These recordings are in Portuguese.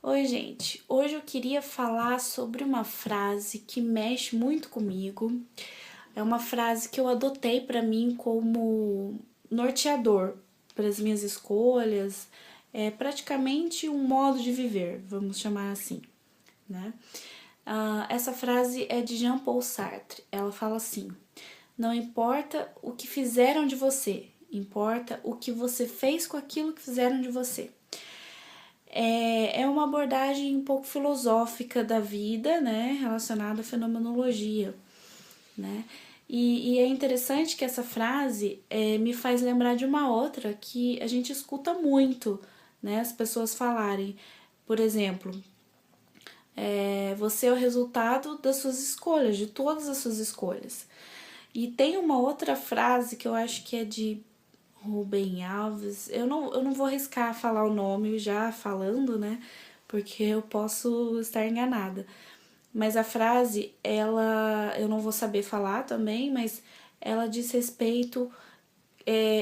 Oi, gente. Hoje eu queria falar sobre uma frase que mexe muito comigo. É uma frase que eu adotei para mim como norteador para as minhas escolhas. É praticamente um modo de viver, vamos chamar assim, né? Essa frase é de Jean-Paul Sartre. Ela fala assim: não importa o que fizeram de você, importa o que você fez com aquilo que fizeram de você. É uma abordagem um pouco filosófica da vida, né, relacionada à fenomenologia, né? E é interessante que essa frase me faz lembrar de uma outra que a gente escuta muito, né, as pessoas falarem. Por exemplo, você é o resultado das suas escolhas, de todas as suas escolhas. E tem uma outra frase que eu acho que é de Rubem Alves. Eu não vou arriscar falar o nome já falando, né? Porque eu posso estar enganada. Mas a frase, ela eu não vou saber falar também, mas ela diz respeito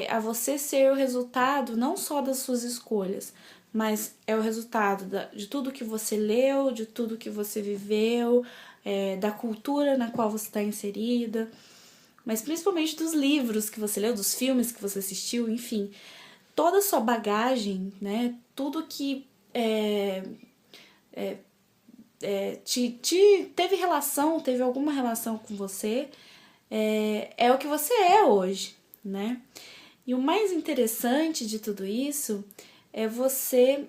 a você ser o resultado não só das suas escolhas, mas é o resultado de tudo que você leu, de tudo que você viveu, da cultura na qual você está inserida, mas principalmente dos livros que você leu, dos filmes que você assistiu, enfim, toda a sua bagagem, né? Tudo que teve relação, teve alguma relação com você, é o que você é hoje, né? E o mais interessante de tudo isso é você,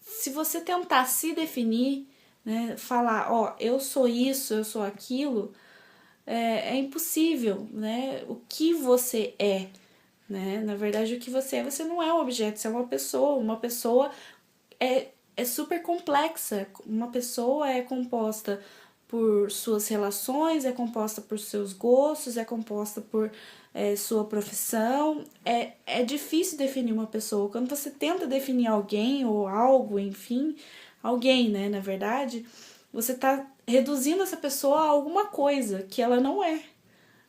se você tentar se definir, né, falar, ó, eu sou isso, eu sou aquilo, é impossível, né? O que você é, né? Na verdade, o que você não é um objeto, você é uma pessoa. Uma pessoa é super complexa. Uma pessoa é composta por suas relações, é composta por seus gostos, é composta por sua profissão. É difícil definir uma pessoa. Quando você tenta definir alguém ou algo, enfim, alguém, né, na verdade, você está reduzindo essa pessoa a alguma coisa que ela não é.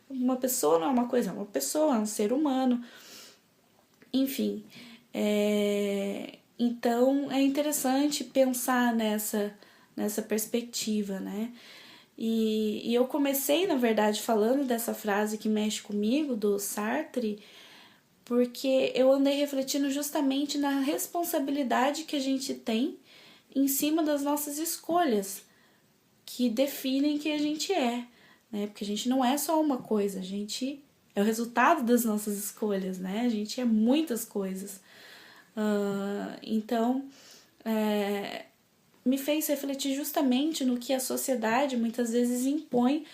Uma pessoa não é uma coisa, é uma pessoa, é um ser humano. Enfim, então é interessante pensar nessa perspectiva, né? E eu comecei, na verdade, falando dessa frase que mexe comigo, do Sartre, porque eu andei refletindo justamente na responsabilidade que a gente tem em cima das nossas escolhas, que definem quem a gente é, né? Porque a gente não é só uma coisa, a gente é o resultado das nossas escolhas, né? A gente é muitas coisas. Então, me fez refletir justamente no que a sociedade muitas vezes impõe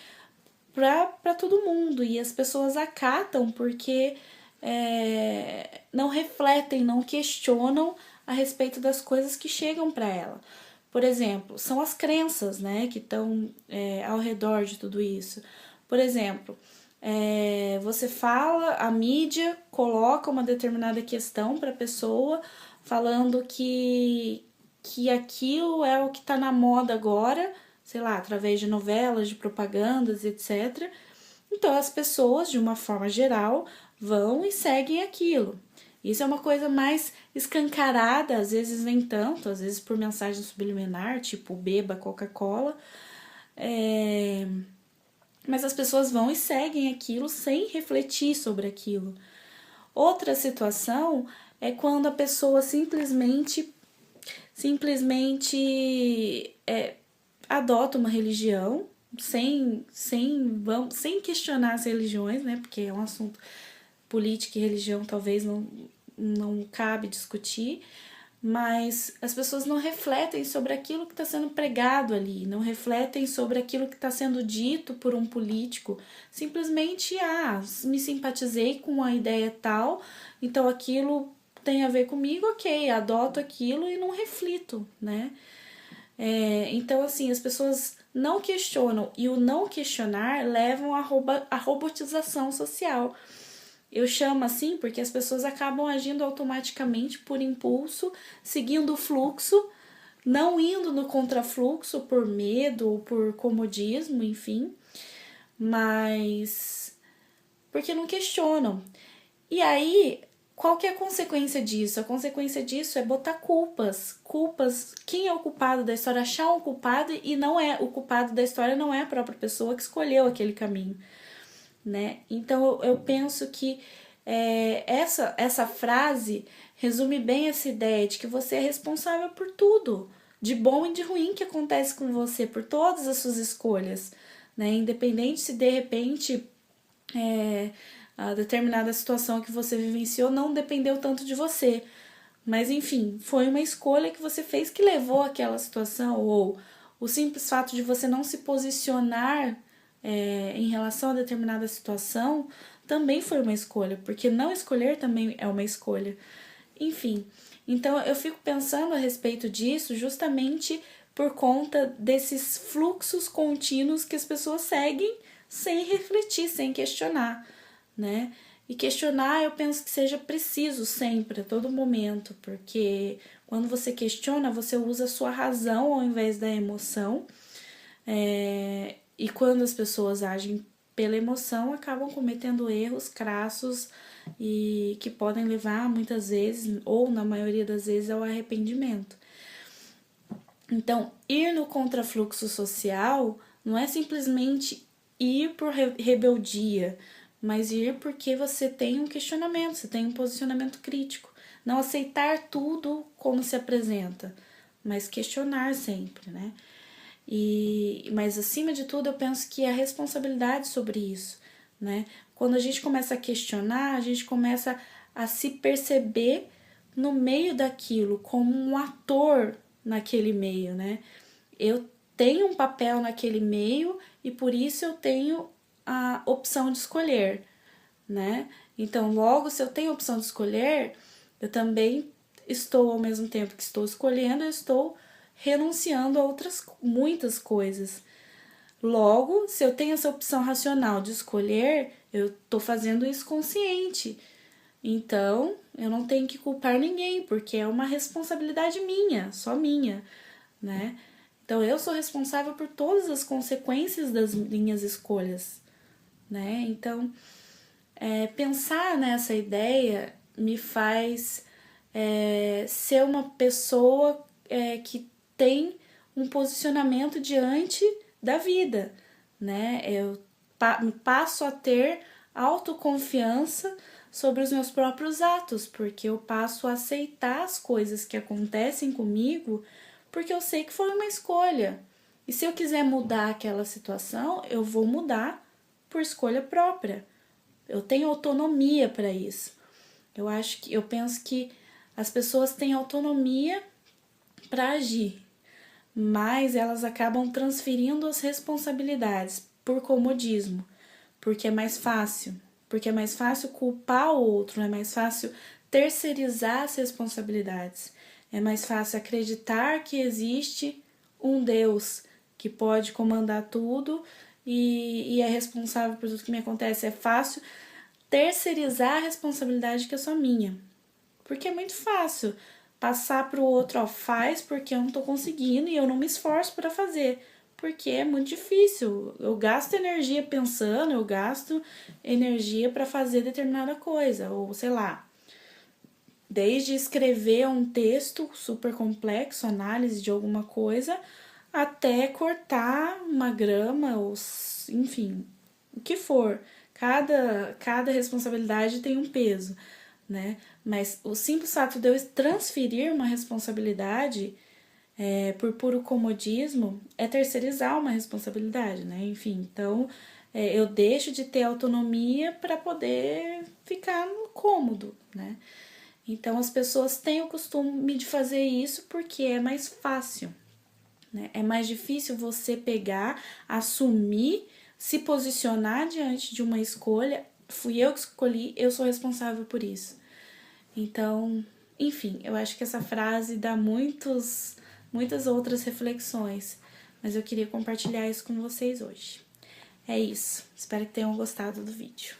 para todo mundo, e as pessoas acatam porque não refletem, não questionam a respeito das coisas que chegam para ela. Por exemplo, são as crenças, né, que estão ao redor de tudo isso. Por exemplo, você fala, a mídia coloca uma determinada questão para a pessoa, falando que aquilo é o que está na moda agora, sei lá, através de novelas, de propagandas, etc. Então as pessoas, de uma forma geral, vão e seguem aquilo. Isso é uma coisa mais escancarada, às vezes nem tanto, às vezes por mensagem subliminar, tipo beba Coca-Cola. Mas as pessoas vão e seguem aquilo sem refletir sobre aquilo. Outra situação é quando a pessoa simplesmente adota uma religião sem questionar as religiões, né? Porque é um assunto política e religião talvez não cabe discutir, mas as pessoas não refletem sobre aquilo que está sendo pregado ali, não refletem sobre aquilo que está sendo dito por um político. Simplesmente, me simpatizei com a ideia tal, então aquilo tem a ver comigo, ok, adoto aquilo e não reflito, né? Então, assim, as pessoas não questionam, e o não questionar levam à robotização social. Eu chamo assim porque as pessoas acabam agindo automaticamente por impulso, seguindo o fluxo, não indo no contrafluxo por medo ou por comodismo, enfim, mas porque não questionam. E aí qual que é a consequência disso? A consequência disso é botar culpas. Quem é o culpado da história? Achar um culpado, e não é o culpado da história, não é a própria pessoa que escolheu aquele caminho, né? Então eu penso que essa frase resume bem essa ideia de que você é responsável por tudo, de bom e de ruim que acontece com você, por todas as suas escolhas, né? Independente se de repente a determinada situação que você vivenciou não dependeu tanto de você. Mas enfim, foi uma escolha que você fez que levou àquela situação, ou o simples fato de você não se posicionar em relação a determinada situação também foi uma escolha, porque não escolher também é uma escolha. Enfim, então eu fico pensando a respeito disso justamente por conta desses fluxos contínuos que as pessoas seguem sem refletir, sem questionar, né? E questionar eu penso que seja preciso sempre, a todo momento, porque quando você questiona, você usa a sua razão ao invés da emoção, e quando as pessoas agem pela emoção, acabam cometendo erros crassos e que podem levar muitas vezes, ou na maioria das vezes, ao arrependimento. Então, ir no contrafluxo social não é simplesmente ir por rebeldia, mas ir porque você tem um questionamento, você tem um posicionamento crítico. Não aceitar tudo como se apresenta, mas questionar sempre, né? Mas acima de tudo, eu penso que a responsabilidade sobre isso, né? Quando a gente começa a questionar, a gente começa a se perceber no meio daquilo, como um ator naquele meio, né? Eu tenho um papel naquele meio e por isso eu tenho a opção de escolher, né? Então, logo, se eu tenho a opção de escolher, eu também estou, ao mesmo tempo que estou escolhendo, eu estou renunciando a muitas coisas. Logo, se eu tenho essa opção racional de escolher, eu estou fazendo isso consciente. Então, eu não tenho que culpar ninguém, porque é uma responsabilidade minha, só minha, né? Então, eu sou responsável por todas as consequências das minhas escolhas, né? Então, pensar nessa ideia me faz ser uma pessoa que tem um posicionamento diante da vida, né? Eu passo a ter autoconfiança sobre os meus próprios atos, porque eu passo a aceitar as coisas que acontecem comigo, porque eu sei que foi uma escolha. E se eu quiser mudar aquela situação, eu vou mudar por escolha própria. Eu tenho autonomia para isso. Eu penso que as pessoas têm autonomia para agir, mas elas acabam transferindo as responsabilidades por comodismo, porque é mais fácil. Porque é mais fácil culpar o outro, é mais fácil terceirizar as responsabilidades. É mais fácil acreditar que existe um Deus que pode comandar tudo e é responsável por tudo que me acontece. É fácil terceirizar a responsabilidade que é só minha. Porque é muito fácil passar para o outro, ó, faz porque eu não tô conseguindo e eu não me esforço para fazer. Porque é muito difícil. Eu gasto energia pensando, eu gasto energia para fazer determinada coisa. Ou sei lá, desde escrever um texto super complexo, análise de alguma coisa, até cortar uma grama, ou enfim, o que for. Cada responsabilidade tem um peso, né? Mas o simples fato de eu transferir uma responsabilidade por puro comodismo é terceirizar uma responsabilidade, né? Enfim, então eu deixo de ter autonomia para poder ficar no cômodo, né? Então as pessoas têm o costume de fazer isso porque é mais fácil, né? É mais difícil você pegar, assumir, se posicionar diante de uma escolha. Fui eu que escolhi, eu sou responsável por isso. Então, enfim, eu acho que essa frase dá muitas outras reflexões, mas eu queria compartilhar isso com vocês hoje. É isso, espero que tenham gostado do vídeo.